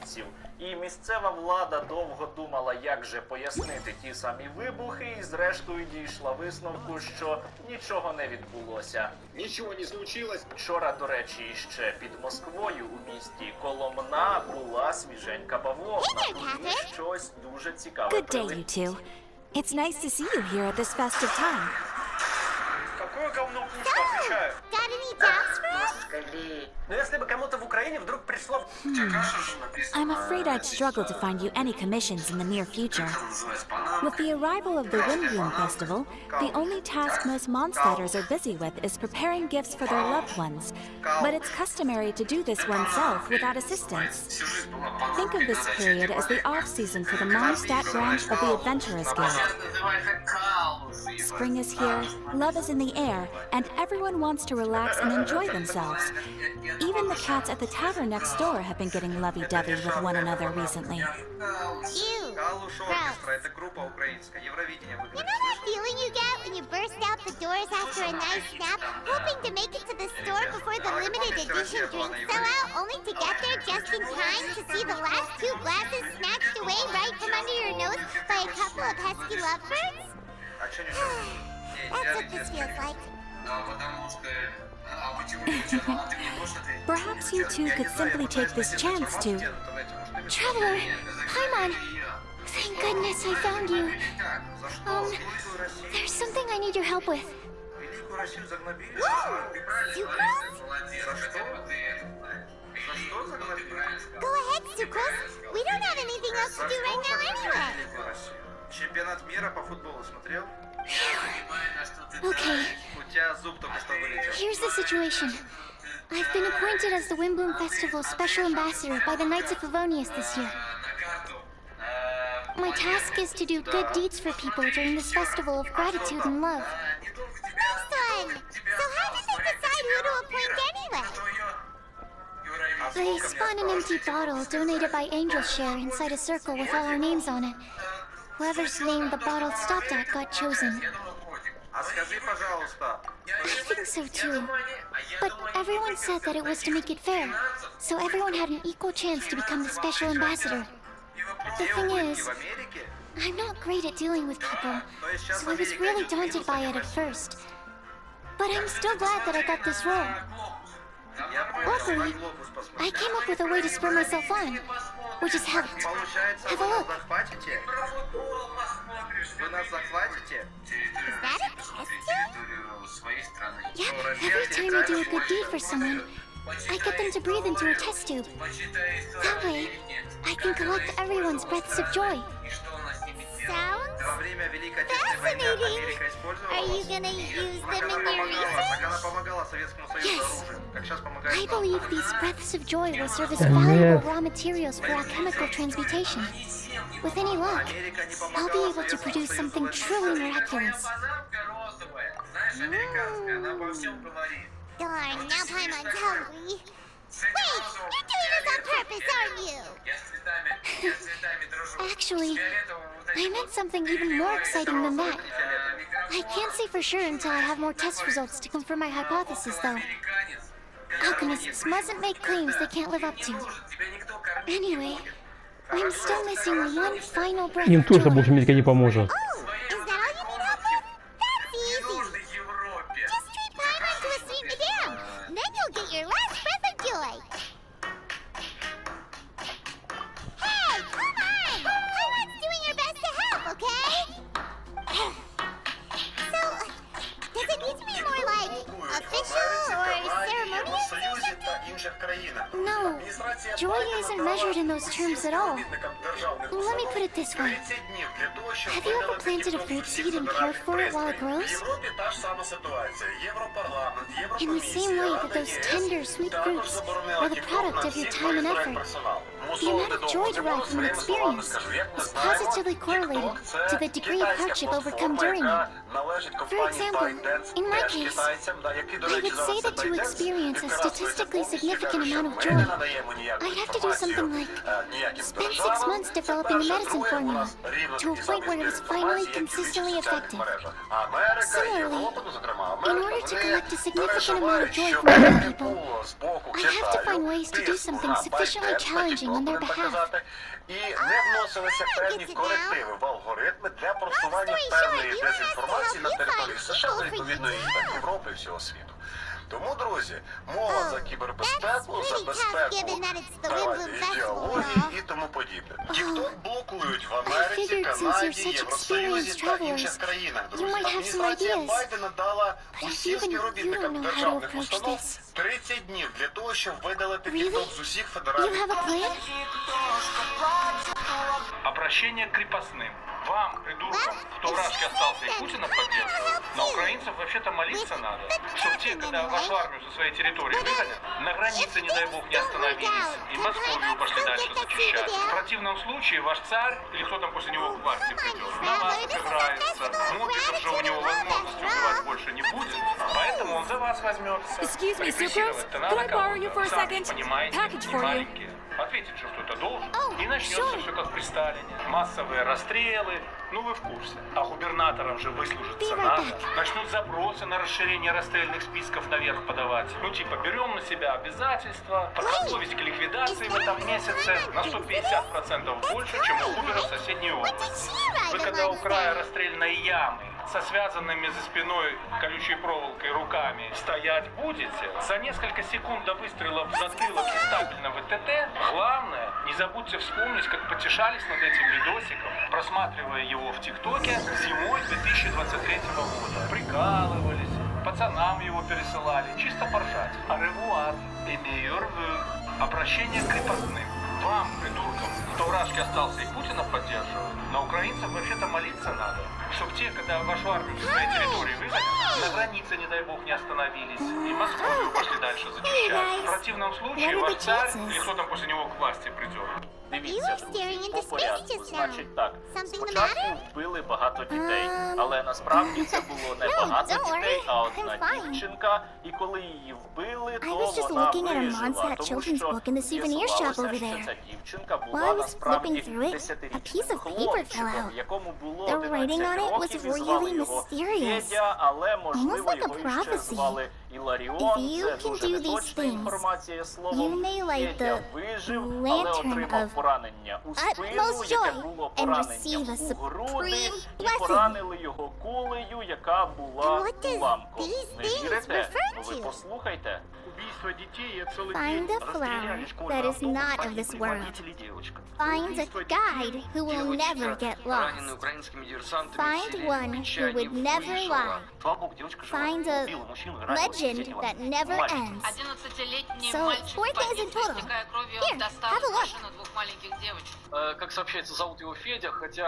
українців. І місцева влада довго думала, як же пояснити ті самі вибухи, і зрештою дійшла висновку, що нічого не відбулося. Нічого не случилось. Вчора, до речі, ще під Москвою у місті Коломна була свіженька бавовна. Тут щось дуже цікаве. Good day, you two. It's nice to see you here at this festive time. Какое говно пушка, отвечаю. Got any tasks for us? Но если бы кому-то в Украине вдруг пришло... I'm afraid I'd struggle to find you any commissions in the near future. With the arrival of the Windbloom Festival, the only task most Mondstadters are busy with is preparing gifts for their loved ones. But it's customary to do this oneself without assistance. Think of this period as the off-season for the Mondstadt branch of the Adventurers Guild. Spring is here, love is in the air, and everyone wants to relax and enjoy themselves. Even the cats at the tavern next door have been getting lovey-dovey with one another recently. Ew. Gross. Это группа украинская, Евровидение You выиграет. know that feeling you get when you burst out the doors after a nice nap, hoping to make it to the store before the limited edition drinks sell out, only to get there just in time to see the last two glasses snatched away right from under your nose by a couple of pesky lovebirds? That's what this feels like. Perhaps you two could simply take this chance to... Traveler! Pаймon! Thank goodness I found you. There's something I need your help with. Whoa! Sucrose? Go ahead, Sucrose. We don't have anything else to do right now anyway. Чемпионат мира по футболу смотрел? Okay, У тебя зуб только что вылетел. here's the situation. I've been appointed as the Windbloom Festival's special ambassador by the Knights of Favonius this year. My task is to do good deeds for people during this festival of gratitude and love. Excellent! So how did they decide who to appoint anyway? They spun an empty bottle donated by Angel Share inside a circle with all our names on it. Whoever's name the bottle stopped at got chosen. А скажи, пожалуйста. I think so too. But everyone said that it was to make it fair, so everyone had an equal chance to become the special ambassador. The thing is, I'm not great at dealing with people, so I was really daunted by it at first. But I'm still glad that I got this role. Luckily, I came up with a way to spur myself on, which has helped. Have a look. Вы нас захватите? Is that a test tube? Yep, every time I do a good deed for someone, I get them to breathe into a test tube. That way, I can collect everyone's breaths of joy. Sounds Во время Великой Отечественной войны Америка использовала Are you вас. gonna use Как them она in your помогала, как она research? помогала Советскому Союзу Yes. оружием. Как сейчас помогает I нам. believe these breaths of joy will serve as Нет. valuable raw materials for alchemical transmutation. With any luck, Америка не I'll be помогала able to Советскому produce Союзу something в этом truly деле. miraculous. Знаешь, американская, она обо всем говорит. Darn, now Paimon's hungry. Wait, you're doing this on purpose, aren't you? Actually, I meant something even more exciting than that. I can't say for sure until I have more test results to confirm my hypothesis, though. Alchemists mustn't make claims they can't live up to. Anyway, I'm still missing one final breath Им of тоже joy. больше медика не поможет. Oh, is that all you need help with? That's easy. Just treat Paimon to a sweet madame. Then you'll get your last breath of joy. Hey, come on! Paimon's doing her best to help, okay? So, does it need to be more like official or ceremonious or something? No, joy isn't measured in those terms at all. Let me put it this way. Have you ever planted a fruit seed and cared for it while it grows? In the same way that those tender, sweet fruits are the product of your time and effort, the amount of joy derived from an experience is positively correlated to the degree of hardship overcome during it. належить For компанії example, ByteDance, in my теж case, китайцям, який, до I речі, would зараз say це that to ByteDance, experience a відкриває statistically повністю, significant каже, що amount of ми не joy, надаємо ніяку I have to do інформацію something like ніяким spend 6 державам. months Це developing a перше. medicine Друге, у formula нас рівно to a такий point самий where it збір was finally інформації, як і в інших consistently соціальних effective. мережах. Америка, Similarly, Європа, ну, зокрема in Америка, order to вони collect a significant amount of переживають, joy що from other не people, було з боку I have to find Китаю ways to do тиску something на sufficiently ByteDance, challenging on their будемо так behalf. казати, і не вносилися певні корективи в алгоритми для просування певної дезінформації на території США, відповідної Європи і всього світу. Тому, друзі, мова за кібербезпеку, за безпеку, давайте, ідеології і тому подібне. ТікТок блокують в Америці, Канаді, Євросоюзі та інших країнах, друзі. Адміністрація Байдена дала усім співробітникам державних установ 30 днів для того, щоб видалити ТікТок з усіх You федеральних. have a plan? Обращение к крепостным. Вам, придуркам, кто вражки остался и Путина поддерживает, на украинцев вообще-то молиться надо, чтобы те, когда вашу армию со своей территории выгонят, на границе, не дай бог, не остановились и Московию пошли дальше зачищать. В противном случае ваш царь, или кто там после него к власти придет, на вас отыграется. Мобиков же у него возможности убивать больше не будет, поэтому он за вас возьмется. Excuse me, Репрессировать-то Sucrose, надо can I borrow you кого-то. for a Сами second? понимаете, Package не for you. маленькие. Ответить же кто-то должен. Oh, И начнется sure. все как при Сталине. Массовые расстрелы, ну вы в курсе. А губернаторам же выслужиться Be right надо. back. Начнут запросы на расширение расстрельных списков наверх подавать. Ну типа берем на себя обязательства, подготовить к ликвидации в этом месяце на 150% больше, чем у губера в соседней области. Вы когда у края расстрельной ямы со связанными за спиной колючей проволокой руками стоять будете, за несколько секунд до выстрела в затылок из стабильного ТТ, главное, не забудьте вспомнить, как потешались над этим видосиком, просматривая его в ТикТоке зимой 2023 года. Прикалывались, пацанам его пересылали, чисто поржать. Аревуар, эмейорвы, обращение к крепостным. Вам, придуркам, кто вражки остался и Путина поддерживает, на украинцев вообще-то молиться надо. Чтоб те, когда вашу армию со своей территории выгонят, на границе, не дай бог, не остановились, и Московию пошли дальше зачищать. В противном случае ваш царь, или кто там после него к власти придет. Дивіться, друзі, по порядку. Значить так, спочатку вбили багато дітей, але насправді це було не багато дітей, а одна дівчинка, і коли її вбили, то was just вона looking at a вижила, Montshad тому children's що book in the souvenir shop з'ясувалося, over що there. ця дівчинка While була I was насправді flipping through it, a piece десятирічним of paper fell хлопчиком, out. якому було The writing 11 on it was років, і звали really його mysterious. Федя, але можливо like a його іще prophecy. звали Іларіон, If you це can дуже do these неточна things, інформація you словом. may light Федя the вижив, але lantern отримав of поранення у спину, utmost яке joy було and пораненням receive a у груди, supreme і blessing. поранили його кулею, яка була And what does уламком. these Не things вірите? refer Ви to? послухайте. Убийство детей — это целый Find день. a flower Расстреляли that школьный is автобус, not of погибли this world. водитель и девочка. Find a Убийство guide детей. who will never get раненый lost. украинскими диверсантами Find в селе one who Звучать would never выжила. lie. Слава богу, девочка жива. Find a Убила мужчину и ранила legend соседнего that never мальчика. ends. 11-летний So, мальчик 4 в things in больнице, total. истекая кровью, Here, достал have a из look. машины двух маленьких девочек. Как сообщается, зовут его Федя, хотя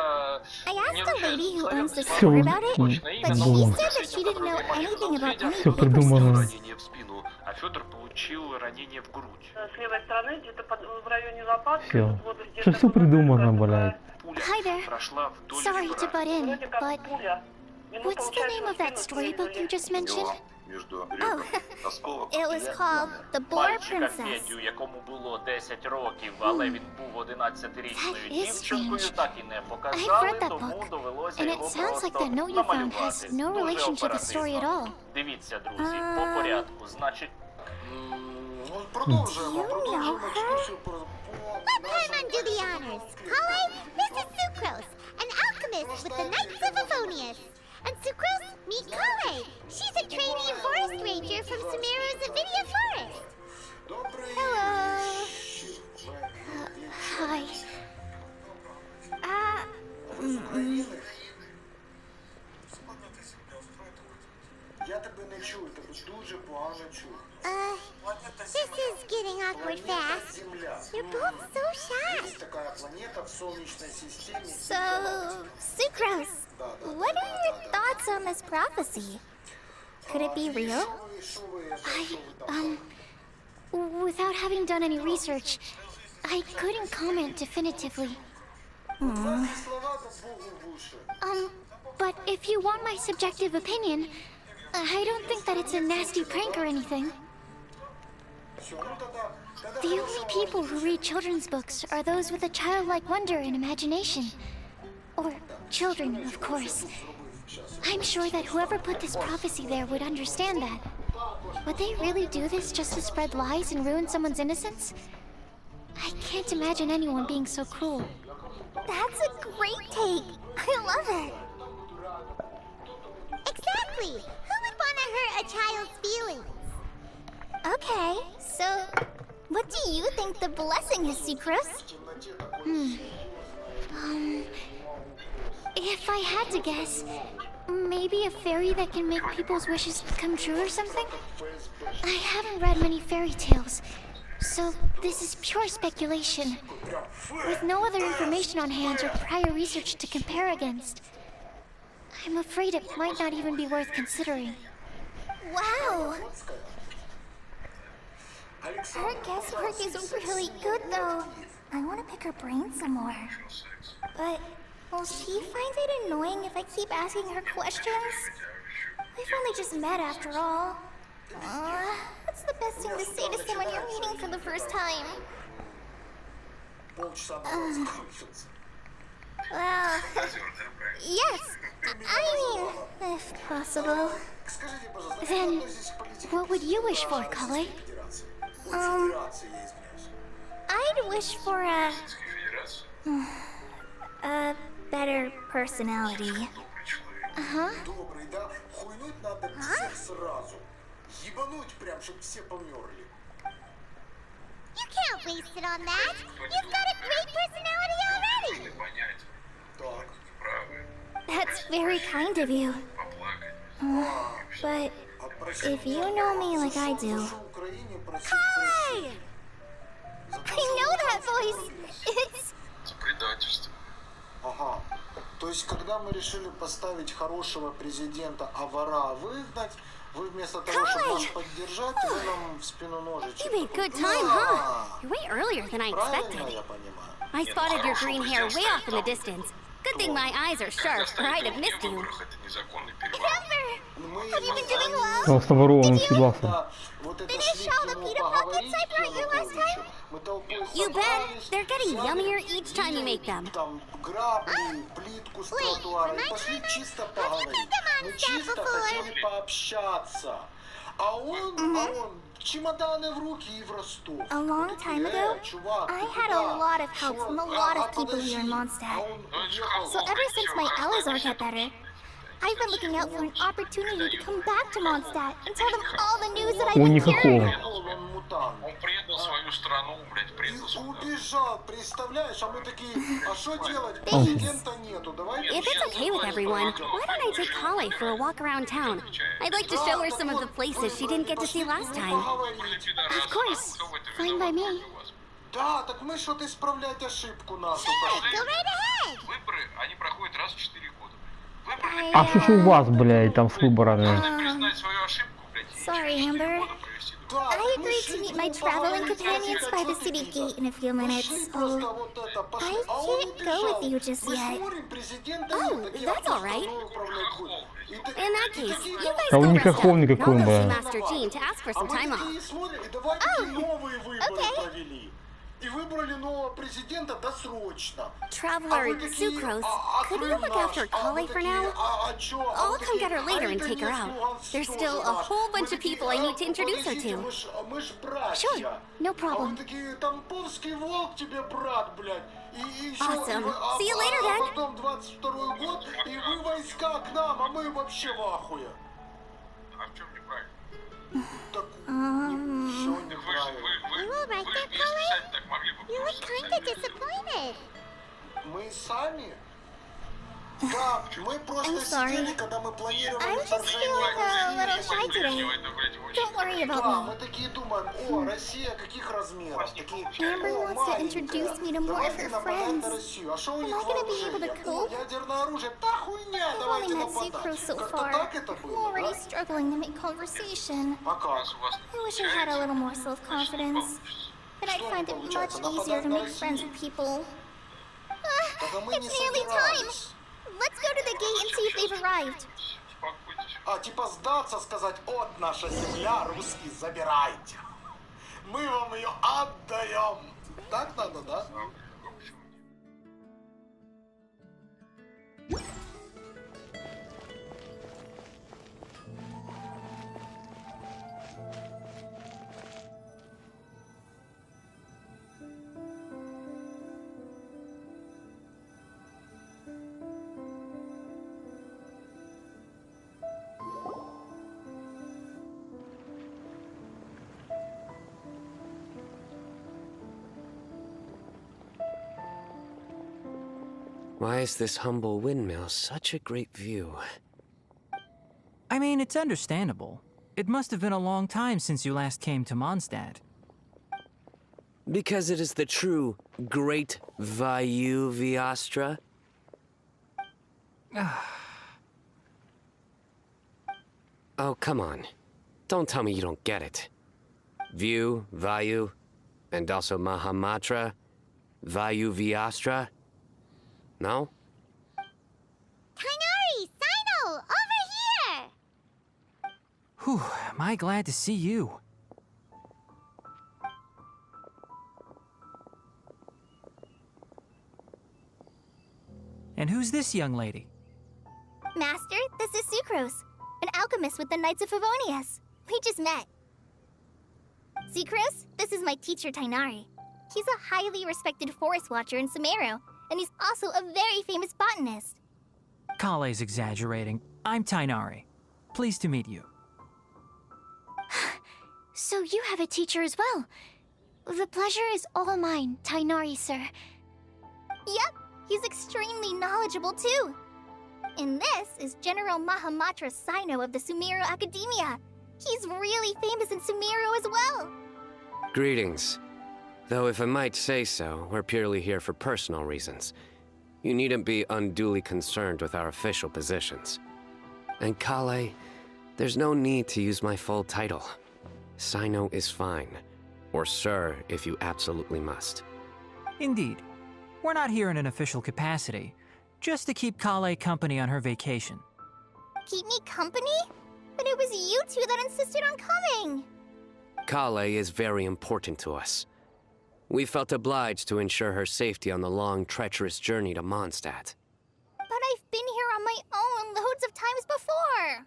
I не asked the ручаюсь lady who за owns the достоверность. store about it, Точное имя, but но she в said that she didn't know последнем anything about Федя. any Все paper придумано. stores. Ранение в спину, а Федор получил ранение в грудь. С левой стороны, где-то в районе лопатки. Все. вот где-то Сейчас все придумано, такая блядь. Пуля Hi there. прошла вдоль Sorry to ребра. butt in, вроде как but пуля. Ну, what's the получается, name of that спину storybook you срезали. just mentioned? Oh, it was called The Boar Мальчика Princess. Федю, якому було 10 років, але він був 11-річною That is дівчинкою, strange. так і не I've показали, read that тому book, довелося and it його sounds like просто that note you found намалювати. has no Дуже relation to the story at оперативно. all. Дивіться, друзі, по порядку. Значить, Продовжуємо Let Pаймон do the honors. Caller, this is Sucrose, an alchemist with the Knights of Favonius. And Sucrose, meet Caller. She's a trainee forest ranger from Sumeru's Avidia Forest. Hello. Hi. Я тебе не чую, тебе дуже погано чую. This is getting awkward fast. Земля. You're both so shy. Есть такая планета в Солнечной системе. So, Sucrose, what are your thoughts on this prophecy? Could it be real? Without having done any research, I couldn't comment definitively. But if you want my subjective opinion, I don't think that it's a nasty prank or anything. The only people who read children's books are those with a childlike wonder and imagination. Or children, of course. I'm sure that whoever put this prophecy there would understand that. Would they really do this just to spread lies and ruin someone's innocence? I can't imagine anyone being so cruel. That's a great take. I love it. Exactly. Who would want to hurt a child's feelings? Okay, so what do you think the blessing is, Sucrose? If I had to guess, maybe a fairy that can make people's wishes come true or something? I haven't read many fairy tales, so this is pure speculation. With no other information on hand or prior research to compare against, I'm afraid it might not even be worth considering. Wow. Her guesswork is really good, though. I want to pick her brain some more. But will she find it annoying if I keep asking her questions? We've only just met after all. What's the best thing to say to someone you're meeting for the first time? Well, yes. I mean, if possible. Then, what would you wish for, Kale? I'd wish for a better personality. Uh-huh. You can't waste it on that. You've got a great personality already. That's very kind of you. But if you know me like I do... Hi! I know that voice. It's... Предательство. Ага. То есть, когда мы решили поставить хорошего президента, а вора выгнать, вы вместо того, чтобы нас поддержать, вы нам в спину ножичек. You made good time, huh? You're way earlier than I expected. Правильно я понимаю? I spotted your green hair way off in the distance. Good thing my eyes are sharp, or I'd have missed you. Amber! Have you been doing well? Просто ворованный согласен. Finish all the pita pockets I brought you last time? You bet. They're getting yummier each time you make them. Там грабли, плитку с тротуара. И пошли чисто поговорить. Мы чисто хотели пообщаться. А он чемоданы в руки и в Ростов. A long time ago, I had a lot of help from a lot of people here in Moндштадт. So ever since my Elazar got better, I've been looking out for an opportunity to come back to Moндштадт and tell them all the news that I've Ой, been никакого. hearing. Он предал свою страну, блядь, предал свою страну. Убежал, представляешь? А мы такие, а что делать? Президента нету, давай. If it's okay with everyone, why don't I take Kale for a walk around town? I'd like to show her some of the places she didn't get to see last time. Of course. Fine by me. Да, так мы что-то исправлять ошибку нашу. Go right ahead. Выборы, они проходят раз в 4 года. Выборы, А что ж у вас, блядь, там с выборами? признать свою ошибку, блядь, и Sorry, через 4 Amber. года провести. I agreed to meet my traveling companions by the city gate in a few minutes, so I can't go with you just yet. Oh, that's all right. In that case, you guys Да go он rest up. никакого And I'll никакой, go see бля. Master Jean to ask for some time off. Okay. И выбрали нового президента досрочно. Traveler Sucrose, could you look after Kale for now? I'll come get her later and take her out. There's still a whole bunch of people I need to introduce her to. Мы ж братья. Sure, no А problem. он такие, Тамповский волк тебе брат, блядь. И еще, Awesome. See you later, then. А потом 22-й год, и вы войска к нам, а мы вообще в ахуе. А в чем неправильно? Так, ничего Так неправильно. You all right there, вместе Kale? писать так могли бы You look просто kinda сами. disappointed. Мы сами? Да, мы просто I'm sorry. сидели, когда мы планировали I'm just feeling a little shy today. Don't worry Да, about мы me. такие думаем, о, Россия каких размеров? Такие, Amber о, wants to маленькая. introduce me to more of Давайте her нападать friends. на Россию. А что у Am них I gonna be able to вооружение? cope? О, ядерное оружие. Да хуйня, I've давайте only met Sucrose нападать. so Как-то far. так это I'm было, already да? struggling to make conversation. А как? I wish I had a little more self-confidence. Then I'd find it much easier to make friends with people. It's nearly time. Let's go to the gate and see if they've arrived. Успокойтесь. А типа сдаться, сказать, от наша земля, русский, забирайте. Мы вам ее отдаем. Так надо, да? Why is this humble windmill such a great view? I mean, it's understandable. It must have been a long time since you last came to Moндштадт. Because it is the true Great Vayu Viastra? Oh, come on. Don't tell me you don't get it. View, Vayu, and also Mahamatra, Vayu Viastra? No? Kainari! Sino! Over here! Whew, am I glad to see you. And who's this young lady? Master, this is Sucrose, an alchemist with the Knights of Favonius. We just met. Sucrose, this is my teacher, Tainari. He's a highly respected forest watcher in Sumeru, and he's also a very famous botanist. Kale's exaggerating. I'm Tainari. Pleased to meet you. So you have a teacher as well. The pleasure is all mine, Tainari, sir. Yep, he's extremely knowledgeable too. And this is General Mahamatra Sino of the Sumeru Academia. He's really famous in Sumeru as well. Greetings. Though if I might say so, we're purely here for personal reasons. You needn't be unduly concerned with our official positions. And Kale, there's no need to use my full title. Sino is fine. Or sir, if you absolutely must. Indeed. We're not here in an official capacity, just to keep Kale company on her vacation. Keep me company? But it was you two that insisted on coming. Kale is very important to us. We felt obliged to ensure her safety on the long, treacherous journey to Moндштадт. But I've been here on my own loads of times before.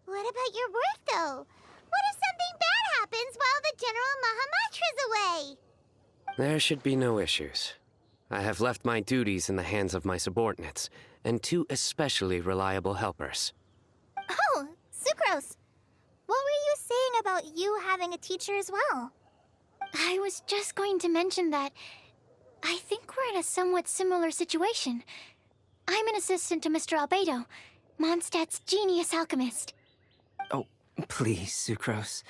What about your work, though? What if something bad happens while the General Mahamatra's away? There should be no issues. I have left my duties in the hands of my subordinates, and two especially reliable helpers. Oh, Sucrose. What were you saying about you having a teacher as well? I was just going to mention that I think we're in a somewhat similar situation. I'm an assistant to Mr. Albedo, Mondstadt's genius alchemist. Oh, please, Sucrose.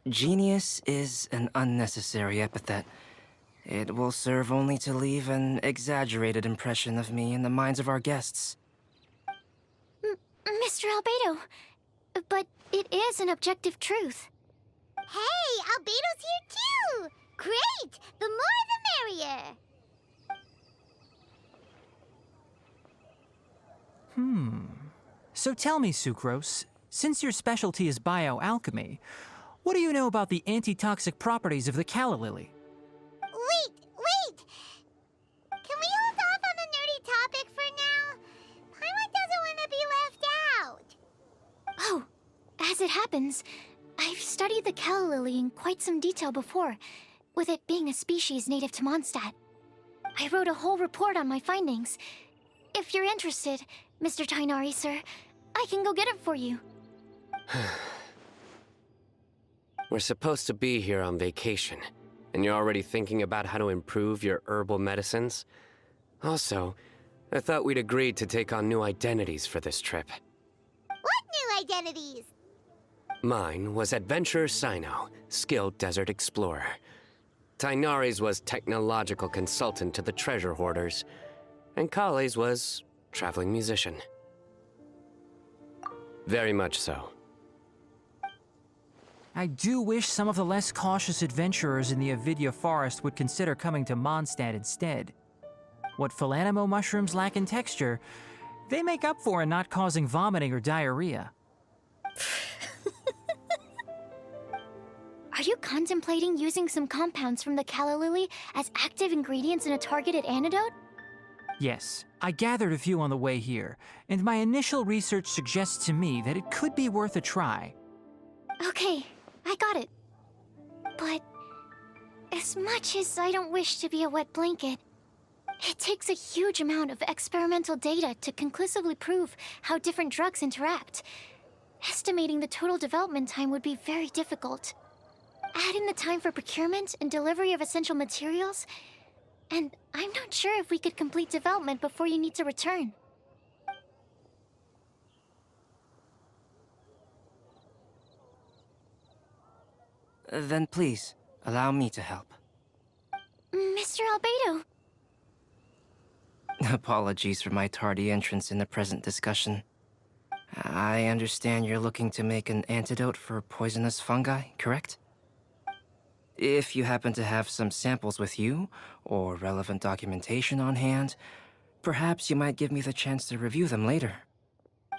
Genius is an unnecessary epithet. It will serve only to leave an exaggerated impression of me in the minds of our guests. Mr. Albedo, but it is an objective truth. Hey, Albedo's here too! Great! The more the merrier! So tell me, Sucrose, since your specialty is bioalchemy, what do you know about the antitoxic properties of the calla lily? Wait! Can we hold off on the nerdy topic for now? Pаймon doesn't want to be left out. Oh, as it happens, I've studied the calla lily in quite some detail before, with it being a species native to Moндштадт. I wrote a whole report on my findings. If you're interested, Mr. Tainari, sir, I can go get it for you. We're supposed to be here on vacation, and you're already thinking about how to improve your herbal medicines? Also, I thought we'd agreed to take on new identities for this trip. What new identities? Mine was Adventurer Sino, skilled desert explorer. Tainari's was technological consultant to the treasure hoarders, and Kale's was traveling musician. Very much so. I do wish some of the less cautious adventurers in the Avidya forest would consider coming to Mondstadt instead. What Philanimo mushrooms lack in texture, they make up for in not causing vomiting or diarrhea. Are you contemplating using some compounds from the calla lily as active ingredients in a targeted antidote? Yes, I gathered a few on the way here, and my initial research suggests to me that it could be worth a try. Okay, I got it. But as much as I don't wish to be a wet blanket, it takes a huge amount of experimental data to conclusively prove how different drugs interact. Estimating the total development time would be very difficult. Add in the time for procurement and delivery of essential materials, and I'm not sure if we could complete development before you need to return. Then please, allow me to help. Mr. Albedo. Apologies for my tardy entrance in the present discussion. I understand you're looking to make an antidote for poisonous fungi, correct? If you happen to have some samples with you, or relevant documentation on hand, perhaps you might give me the chance to review them later.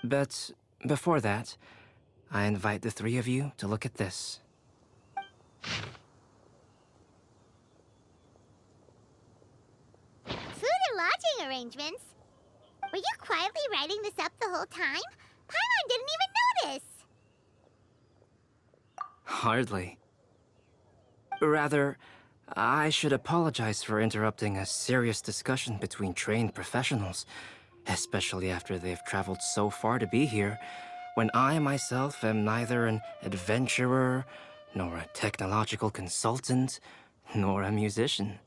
But before that, I invite the three of you to look at this. Food and lodging arrangements? Were you quietly writing this up the whole time? Pаймon didn't even notice! Hardly. Rather, I should apologize for interrupting a serious discussion between trained professionals, especially after they've traveled so far to be here, when I myself am neither an adventurer, nor a technological consultant, nor a musician.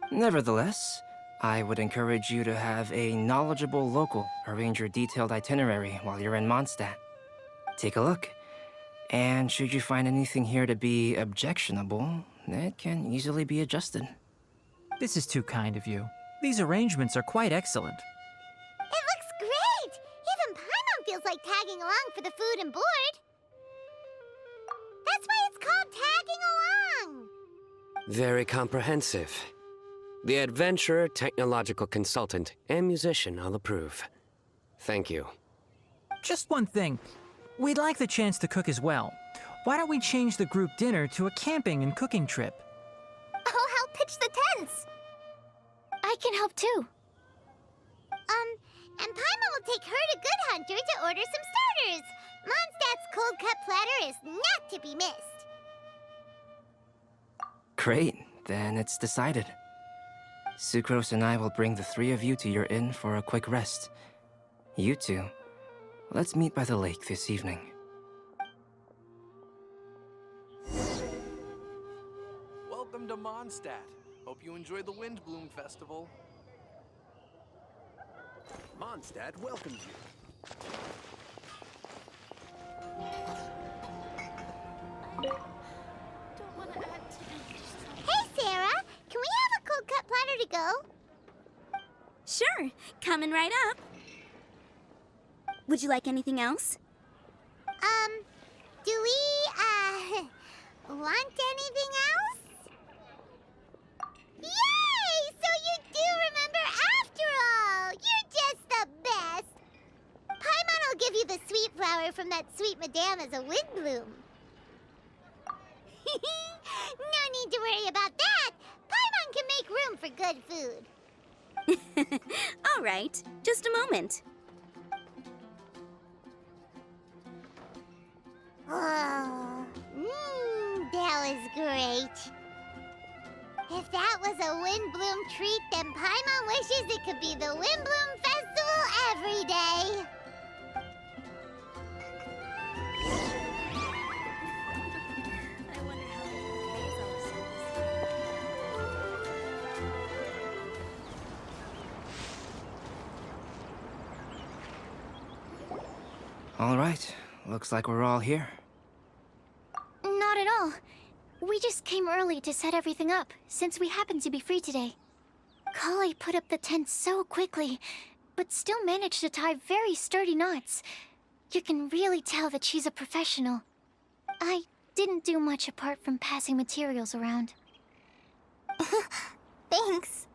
Nevertheless, I would encourage you to have a knowledgeable local arrange your detailed itinerary while you're in Mondstadt. Take a look. And should you find anything here to be objectionable, it can easily be adjusted. This is too kind of you. These arrangements are quite excellent. It looks great! Even Pаймon feels like tagging along for the food and board. That's why it's called tagging along! Very comprehensive. The adventurer, technological consultant, and musician all approve. Thank you. Just one thing. We'd like the chance to cook as well. Why don't we change the group dinner to a camping and cooking trip? I'll help pitch the tents! I can help too. And Pаймon will take her to Good Hunter to order some starters. Mondstadt's cold-cut platter is not to be missed. Great, then it's decided. Sucrose and I will bring the three of you to your inn for a quick rest. You two, let's meet by the lake this evening. Welcome to Mondstadt. Hope you enjoyed the Windbloom Festival. Mondstadt welcomes you. Hey, Sarah! Can we have a cold-cut platter to go? Sure, coming right up. Would you like anything else? Do we, want anything else? Yay! So you do remember after all! You're just the best! Pаймon will give you the sweet flower from that sweet madame as a windbloom. No need to worry about that! Pаймon can make room for good food. All right, just a moment. Oh, that was great. If that was a Windbloom treat, then Pаймon wishes it could be the Windbloom Festival every day. All right, looks like we're all here. Not at all. We just came early to set everything up, since we happen to be free today. Kale put up the tent so quickly, but still managed to tie very sturdy knots. You can really tell that she's a professional. I didn't do much apart from passing materials around. Thanks.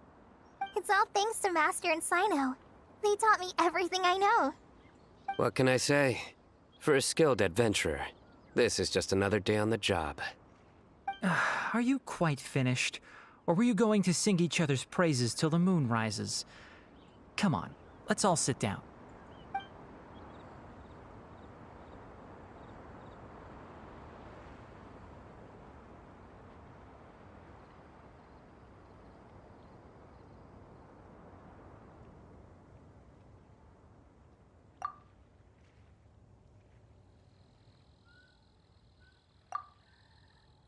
It's all thanks to Master and Sino. They taught me everything I know. What can I say? For a skilled adventurer, this is just another day on the job. Are you quite finished? Or were you going to sing each other's praises till the moon rises? Come on, let's all sit down.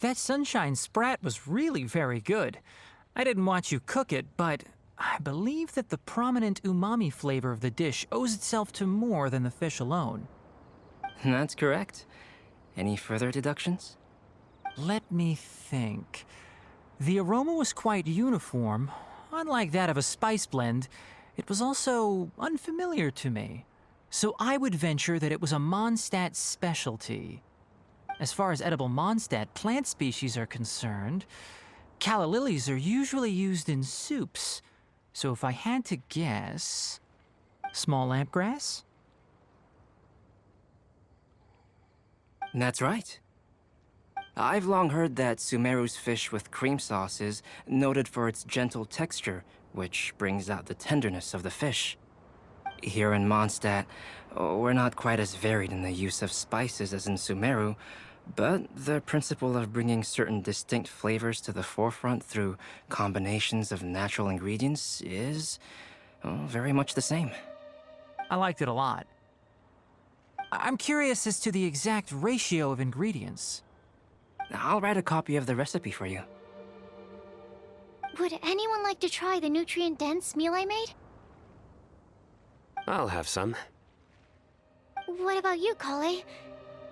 That sunshine sprat was really very good. I didn't watch you cook it, but I believe that the prominent umami flavor of the dish owes itself to more than the fish alone. That's correct. Any further deductions? Let me think. The aroma was quite uniform. Unlike that of a spice blend, it was also unfamiliar to me. So I would venture that it was a Moндштадт specialty. As far as edible Moндштадт plant species are concerned, calla lilies are usually used in soups. So if I had to guess... small lampgrass? That's right. I've long heard that Sumeru's fish with cream sauce is noted for its gentle texture, which brings out the tenderness of the fish. Here in Moндштадт, we're not quite as varied in the use of spices as in Sumeru, but the principle of bringing certain distinct flavors to the forefront through combinations of natural ingredients is very much the same. I liked it a lot. I'm curious as to the exact ratio of ingredients. I'll write a copy of the recipe for you. Would anyone like to try the nutrient-dense meal I made? I'll have some. What about you, Kale?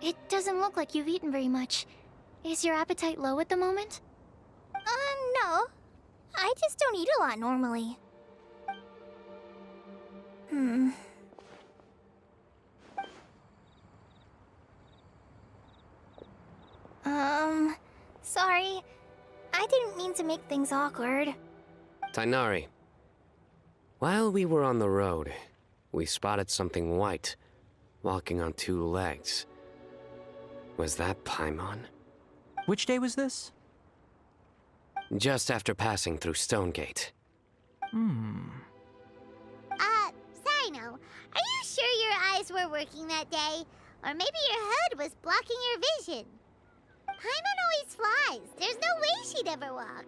It doesn't look like you've eaten very much. Is your appetite low at the moment? No. I just don't eat a lot normally. Sorry. I didn't mean to make things awkward. Tainari. While we were on the road, we spotted something white, walking on two legs. Was that Pаймон? Which day was this? Just after passing through Stonegate. Sino, are you sure your eyes were working that day? Or maybe your hood was blocking your vision? Pаймon always flies. There's no way she'd ever walk.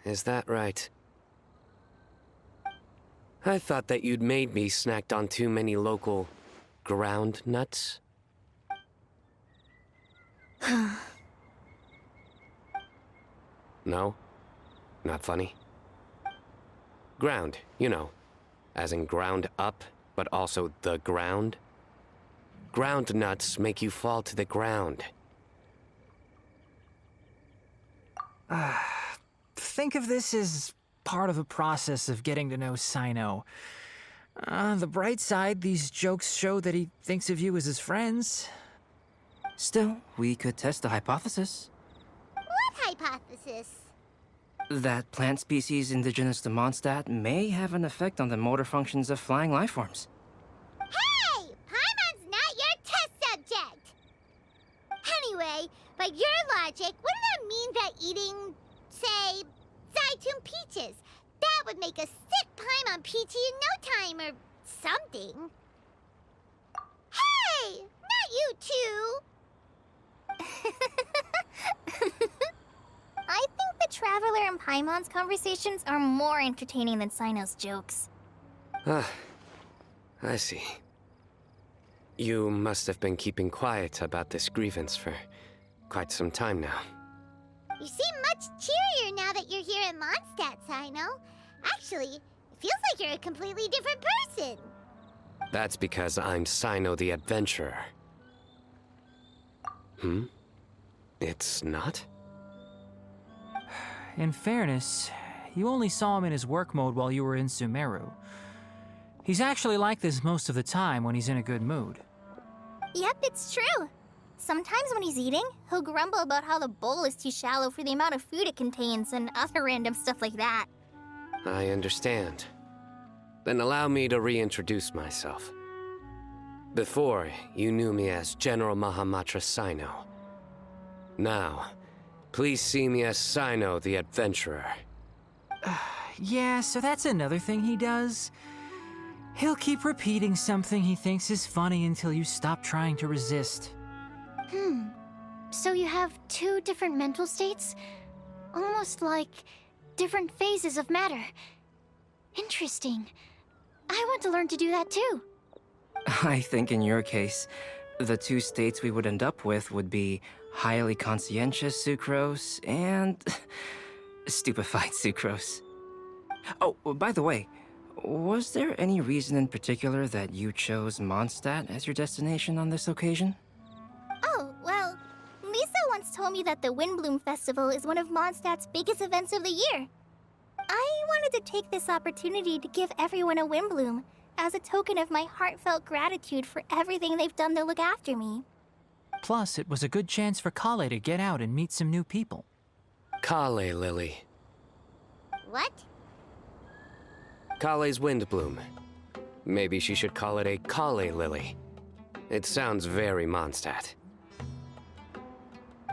Is that right? I thought that you'd made me snacked on too many local ground nuts. No? Not funny? Ground, you know. As in ground up, but also the ground. Ground nuts make you fall to the ground. Think of this as part of a process of getting to know Sino. The bright side, these jokes show that he thinks of you as his friends. Still, we could test the hypothesis. What hypothesis? That plant species indigenous to Moндштадт may have an effect on the motor functions of flying lifeforms. Hey! Paimon's not your test subject! Anyway, by your logic, wouldn't that mean that eating, say, Zaitun peaches, that would make a sick Paimon peachy in no time or something? Hey! Not you too! I think the Traveler and Paimon's conversations are more entertaining than Sino's jokes. I see. You must have been keeping quiet about this grievance for quite some time now. You seem much cheerier now that you're here in Moндштадт, Sino. Actually, it feels like you're a completely different person. That's because I'm Sino the Adventurer. It's not? In fairness, you only saw him in his work mode while you were in Sumeru. He's actually like this most of the time when he's in a good mood. Yep, it's true. Sometimes when he's eating, he'll grumble about how the bowl is too shallow for the amount of food it contains and other random stuff like that. I understand. Then allow me to reintroduce myself. Before, you knew me as General Mahamatra Sino. Now, please see me as Sino the Adventurer. Yeah, so that's another thing he does. He'll keep repeating something he thinks is funny until you stop trying to resist. So you have two different mental states? Almost like different phases of matter. Interesting. I want to learn to do that too. I think in your case, the two states we would end up with would be highly conscientious sucrose and stupefied sucrose. Oh, by the way, was there any reason in particular that you chose Mondstadt as your destination on this occasion? Oh, well, Lisa once told me that the Windbloom Festival is one of Mondstadt's biggest events of the year. I wanted to take this opportunity to give everyone a Windbloom as a token of my heartfelt gratitude for everything they've done to look after me. Plus, it was a good chance for Kale to get out and meet some new people. Kale Lily. What? Kale's Windbloom. Maybe she should call it a Kale Lily. It sounds very Mondstadt.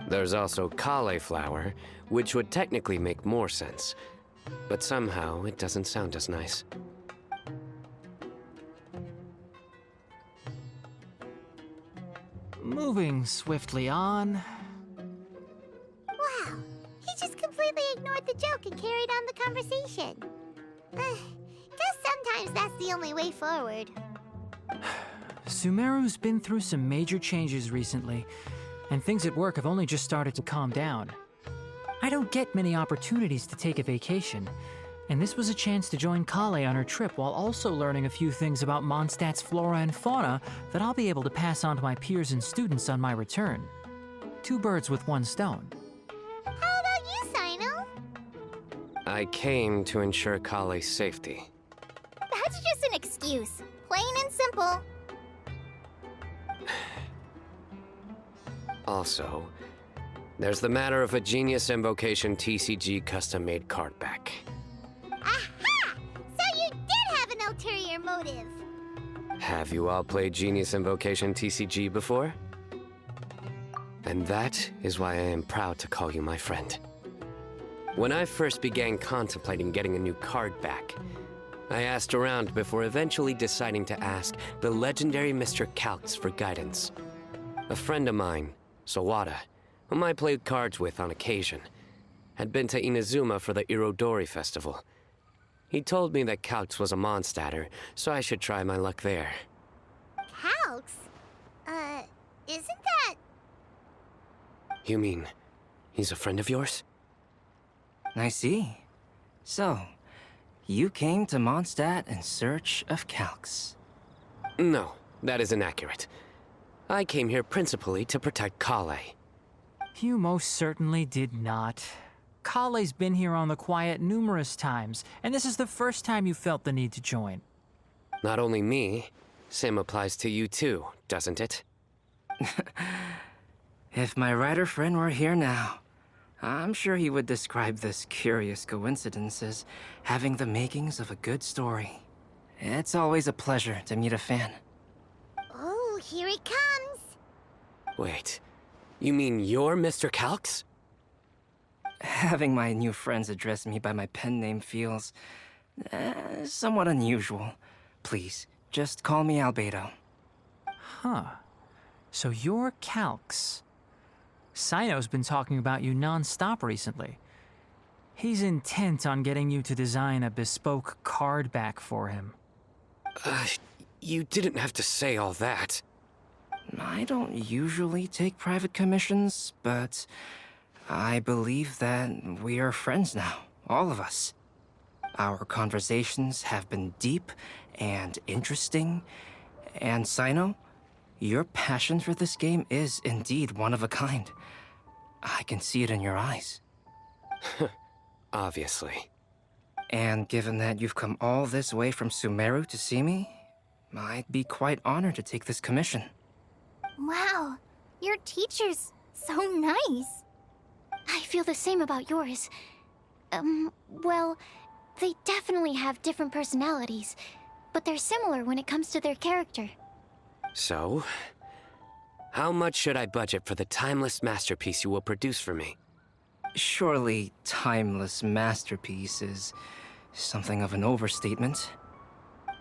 There's also cauliflower, which would technically make more sense. But somehow, it doesn't sound as nice. Moving swiftly on. Wow, he just completely ignored the joke and carried on the conversation. Guess sometimes that's the only way forward. Sumeru's been through some major changes recently, and things at work have only just started to calm down. I don't get many opportunities to take a vacation, and this was a chance to join Kale on her trip while also learning a few things about Mondstadt's flora and fauna that I'll be able to pass on to my peers and students on my return. Two birds with one stone. How about you, Sino? I came to ensure Kale's safety. That's just an excuse. Plain and simple. Also, there's the matter of a Genius Invocation TCG custom-made card back. Aha! So you did have an ulterior motive. Have you all played Genius Invocation TCG before? And that is why I am proud to call you my friend. When I first began contemplating getting a new card back, I asked around before eventually deciding to ask the legendary Mr. Calx for guidance. A friend of mine, Sawada, whom I played cards with on occasion, had been to Inazuma for the Irodori festival. He told me that Calx was a Mondstadter, so I should try my luck there. Calx? Isn't that... You mean, he's a friend of yours? I see. So, you came to Mondstadt in search of Calx. No, that is inaccurate. I came here principally to protect Kale. You most certainly did not. Kale's been here on the quiet numerous times, and this is the first time you felt the need to join. Not only me, same applies to you too, doesn't it? If my writer friend were here now, I'm sure he would describe this curious coincidence as having the makings of a good story. It's always a pleasure to meet a fan. Oh, here he comes. Wait, you mean you're Mr. Calx? Having my new friends address me by my pen name feels somewhat unusual. Please, just call me Albedo. Huh. So you're Calx. Sino's been talking about you non-stop recently. He's intent on getting you to design a bespoke card back for him. You didn't have to say all that. I don't usually take private commissions, but I believe that we are friends now, all of us. Our conversations have been deep and interesting, and Sino, your passion for this game is indeed one of a kind. I can see it in your eyes. Obviously. And given that you've come all this way from Sumeru to see me, I'd be quite honored to take this commission. Wow, Your teacher's so nice. I feel the same about yours. Well, they definitely have different personalities, but they're similar when it comes to their character. So, how much should I budget for the timeless masterpiece you will produce for me? Surely, timeless masterpiece is something of an overstatement.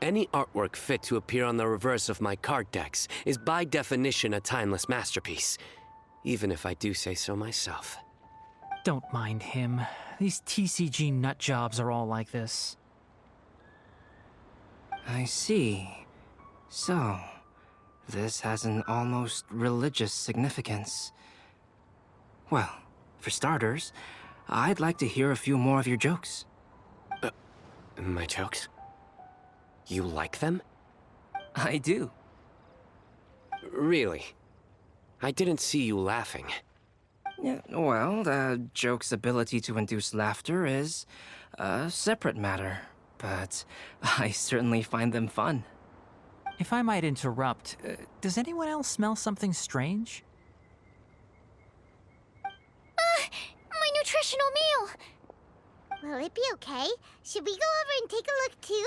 Any artwork fit to appear on the reverse of my card decks is by definition a timeless masterpiece, even if I do say so myself. Don't mind him. These TCG nut jobs are all like this. I see. So, this has an almost religious significance. Well, for starters, I'd like to hear a few more of your jokes. My jokes? You like them? I do. Really? I didn't see you laughing. Yeah, well, the joke's ability to induce laughter is a separate matter, but I certainly find them fun. If I might interrupt, does anyone else smell something strange? My nutritional meal! Will it be okay? Should we go over and take a look too?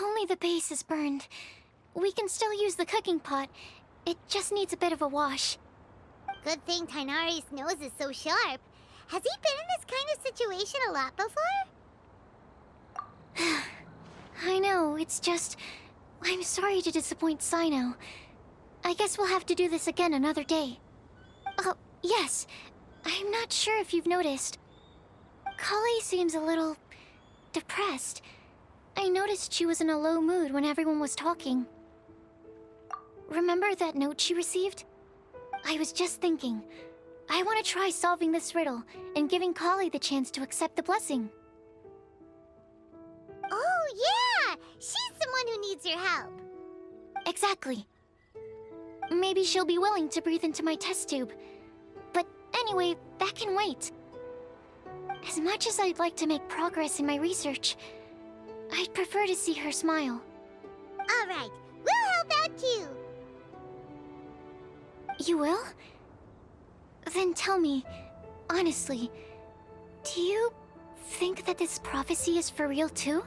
Only the base is burned. We can still use the cooking pot. It just needs a bit of a wash. Good thing Tainari's nose is so sharp. Has he been in this kind of situation a lot before? I know, it's just... I'm sorry to disappoint Sino. I guess we'll have to do this again another day. Oh, yes. I'm not sure if you've noticed. Kale seems a little... depressed. I noticed she was in a low mood when everyone was talking. Remember that note she received? I was just thinking. I want to try solving this riddle and giving Kale the chance to accept the blessing. Oh, yeah! She's someone who needs your help. Exactly. Maybe she'll be willing to breathe into my test tube. But anyway, that can wait. As much as I'd like to make progress in my research, I'd prefer to see her smile. All right, we'll help out too. You will? Then tell me, honestly, do you think that this prophecy is for real too?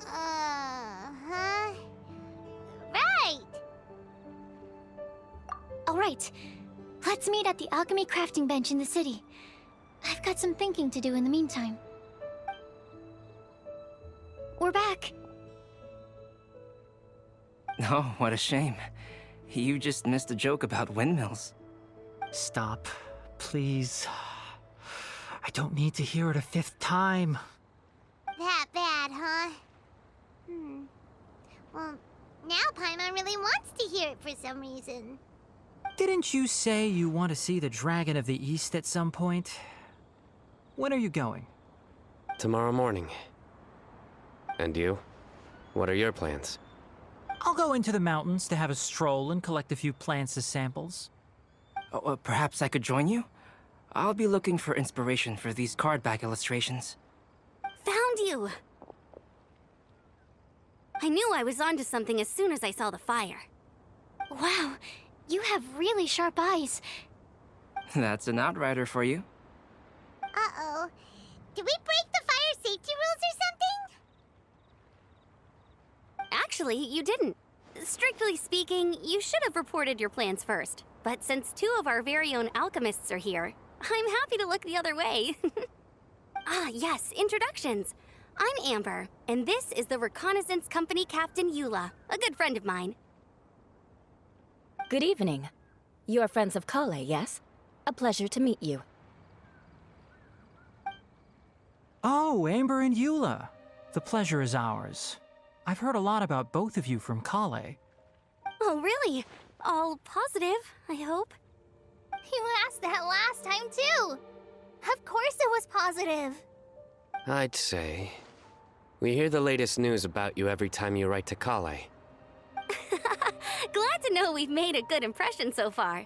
Huh? Right! Alright, let's meet at the alchemy crafting bench in the city. I've got some thinking to do in the meantime. We're back. Oh, what a shame. You just missed a joke about windmills. Stop, please. I don't need to hear it a fifth time. That bad, huh? Well, now Paimon really wants to hear it for some reason. Didn't you say you want to see the Dragon of the East at some point? When are you going? Tomorrow morning. And you? What are your plans? I'll go into the mountains to have a stroll and collect a few plants as samples. Oh, perhaps I could join you? I'll be looking for inspiration for these card back illustrations. Found you! I knew I was onto something as soon as I saw the fire. Wow, you have really sharp eyes. That's an outrider for you. Uh-oh. Did we break the fire safety rules or something? Actually, you didn't. Strictly speaking, you should have reported your plans first. But since two of our very own alchemists are here, I'm happy to look the other way. Ah, yes, introductions. I'm Amber, and this is the Reconnaissance Company Captain Eula, a good friend of mine. Good evening. You are friends of Kale, yes? A pleasure to meet you. Oh, Amber and Eula. The pleasure is ours. I've heard a lot about both of you from Kale. Oh, really? All positive, I hope. You asked that last time, too. Of course it was positive. I'd say We hear the latest news about you every time you write to Kale. Glad to know we've made a good impression so far.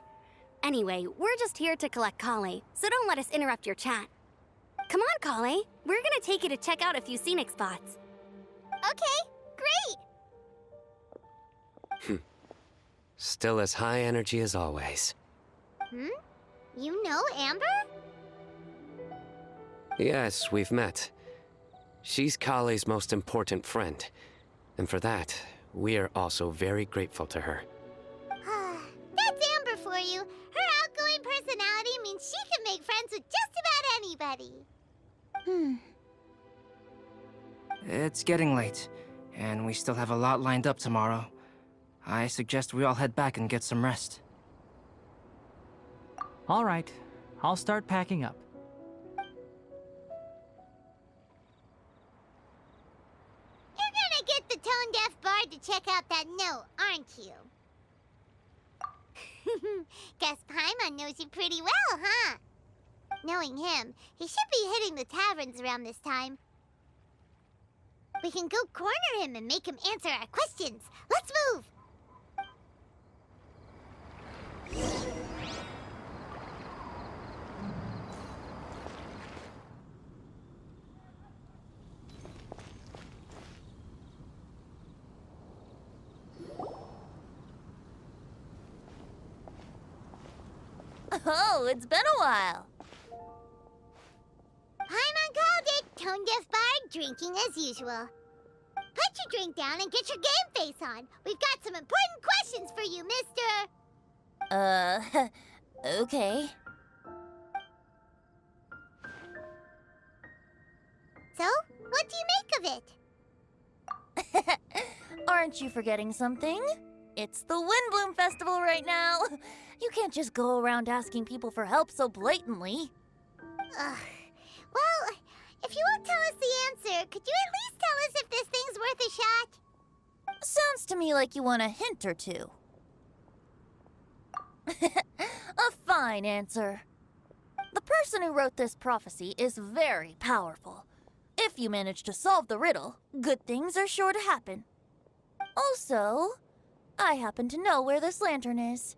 Anyway, we're just here to collect Kale, so don't let us interrupt your chat. Come on, Kale. We're gonna take you to check out a few scenic spots. Okay, great! Still as high energy as always. You know Amber? Yes, we've met. She's Kale's most important friend. And for that, we are also very grateful to her. That's Amber for you. Her outgoing personality means she can make friends with just about anybody. It's getting late, and we still have a lot lined up tomorrow. I suggest we all head back and get some rest. All right, I'll start packing up. You're gonna get the tone-deaf bard to check out that note, aren't you? Guess Pаймon knows you pretty well, huh? Knowing him, he should be hitting the taverns around this time. We can go corner him and make him answer our questions. Let's move! Oh, it's been a while. Pаймon called it. Tone-deaf bard drinking as usual. Put your drink down and get your game face on. We've got some important questions for you, mister. Okay. So, what do you make of it? Aren't you forgetting something? It's the Windbloom Festival right now. You can't just go around asking people for help so blatantly. Well, if you won't tell us the answer, could you at least tell us if this thing's worth a shot? Sounds to me like you want a hint or two. A fine answer. The person who wrote this prophecy is very powerful. If you manage to solve the riddle, good things are sure to happen. Also, I happen to know where this lantern is.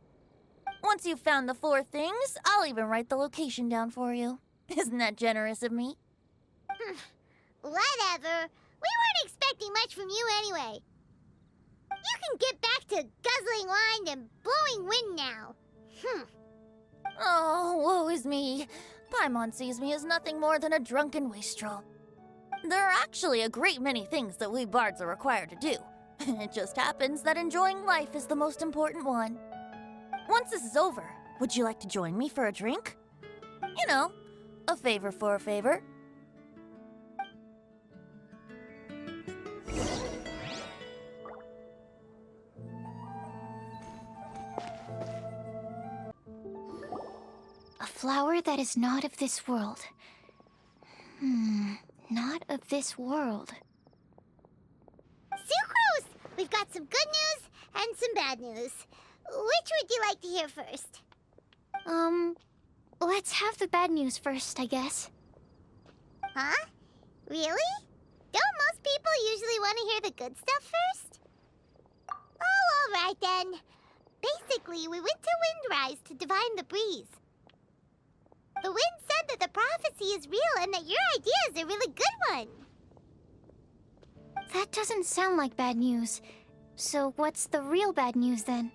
Once you've found the 4 things, I'll even write the location down for you. Isn't that generous of me? Whatever. We weren't expecting much from you anyway. You can get back to guzzling wine and blowing wind now. Oh, woe is me. Paimon sees me as nothing more than a drunken wastrel. There are actually a great many things that we bards are required to do. It just happens that enjoying life is the most important one. Once this is over, would you like to join me for a drink? You know, a favor for a favor. A flower that is not of this world. Not of this world. Sucrose! We've got some good news and some bad news. Which would you like to hear first? Let's have the bad news first, I guess. Huh? Really? Don't most people usually want to hear the good stuff first? Oh, all right then. Basically, we went to Windrise to divine the breeze. The wind said that the prophecy is real and that your idea is a really good one. That doesn't sound like bad news. So what's the real bad news then?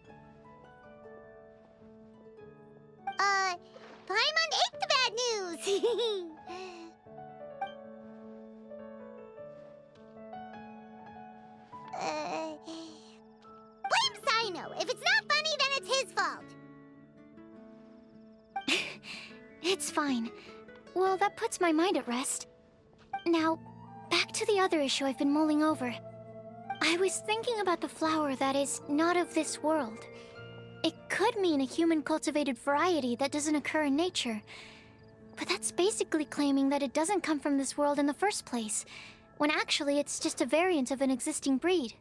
Pаймon ate the bad news! Blame Sino. If it's not funny, then it's his fault. It's fine. Well, that puts my mind at rest. Now, back to the other issue I've been mulling over. I was thinking about the flower that is not of this world. It could mean a human-cultivated variety that doesn't occur in nature. But that's basically claiming that it doesn't come from this world in the first place, when actually it's just a variant of an existing breed.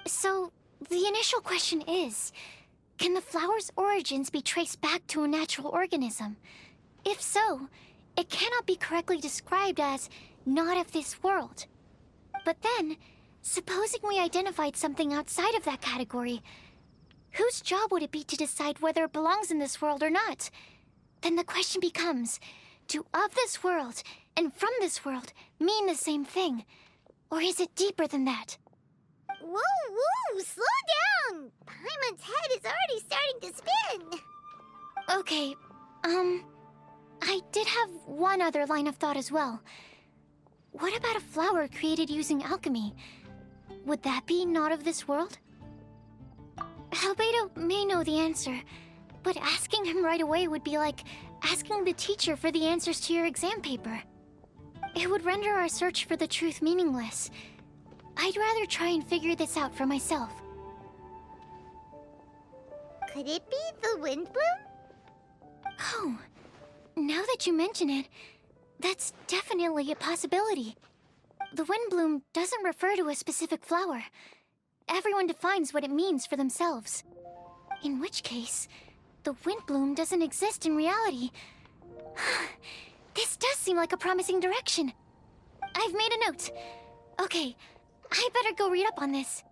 So, the initial question is, can the flower's origins be traced back to a natural organism? If so, it cannot be correctly described as not of this world. But then, supposing we identified something outside of that category, whose job would it be to decide whether it belongs in this world or not? Then the question becomes, do of this world and from this world mean the same thing? Or is it deeper than that? Whoa, slow down! Paimon's head is already starting to spin! Okay, I did have one other line of thought as well. What about a flower created using alchemy? Would that be not of this world? Albedo may know the answer, but asking him right away would be like asking the teacher for the answers to your exam paper. It would render our search for the truth meaningless. I'd rather try and figure this out for myself. Could it be the wind bloom? Oh, now that you mention it, that's definitely a possibility. The wind bloom doesn't refer to a specific flower. Everyone defines what it means for themselves. In which case, the wind bloom doesn't exist in reality. This does seem like a promising direction. I've made a note. Okay, I better go read up on this.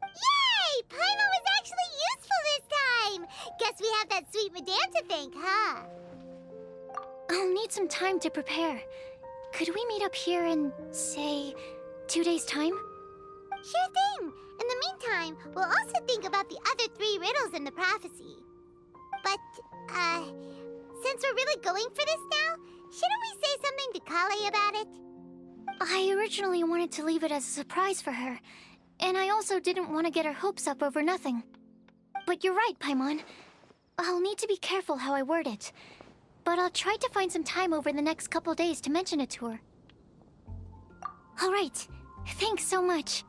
Yay! Pаймon was actually useful this time! Guess we have that sweet madame to thank, huh? I'll need some time to prepare. Could we meet up here in, say, 2 days' time? Sure thing! In the meantime, we'll also think about the other 3 riddles in the prophecy. But, since we're really going for this now, shouldn't we say something to Kale about it? I originally wanted to leave it as a surprise for her, and I also didn't want to get her hopes up over nothing. But you're right, Paimon. I'll need to be careful how I word it. But I'll try to find some time over the next couple days to mention it to her. All right. Thanks so much.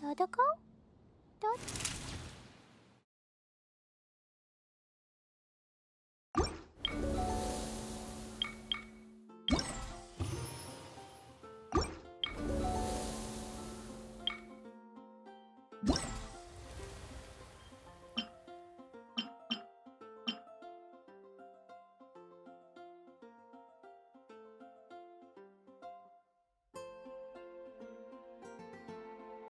Dodoko?